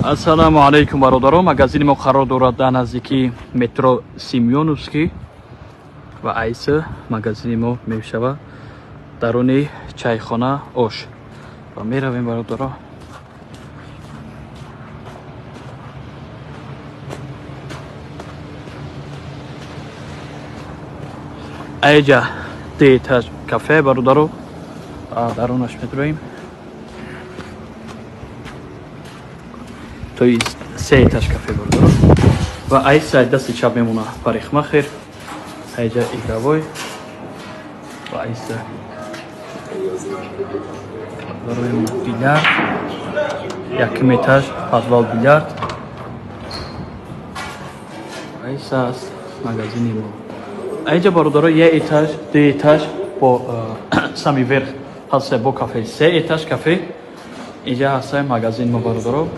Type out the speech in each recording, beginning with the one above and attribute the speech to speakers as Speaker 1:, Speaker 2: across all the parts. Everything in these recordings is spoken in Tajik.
Speaker 1: Ассаламу алейкум, бародарон. Магазини мо қарор дорад дар наздики метро Семёновский ва айса магазини мо мешавад даруни чайхона ош. Ва меравем бародарон. Айҷа детаж кафе бародарон. Дарунаш метроим. То есть 3 этаж кафе бародарон. Ва айса дасти чап мемона парикмахер. Айҷа игравой. Ва айса барои бильярд. Яким этаж подвал бильярд. Айса аст магазини мо. Айҷа бародарон 1 этаж, 2 этаж бо сами верх ҳаста бо кафе. 3 этаж кафе. Инҷа ҳаста магазини мо бародарон.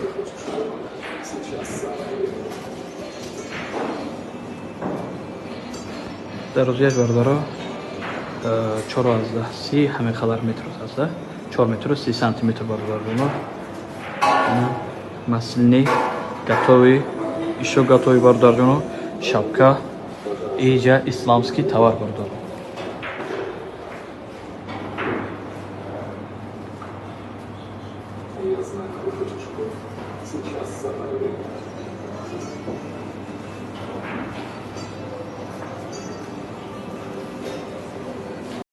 Speaker 1: Дарозияш бародарон 4,30 ҳамин қадар метр аст. 4 метр 30 сантиметр бародарон. Маслини готовый, ишо готовый бародарон. Шапка Иҷа исламский товар бародарон.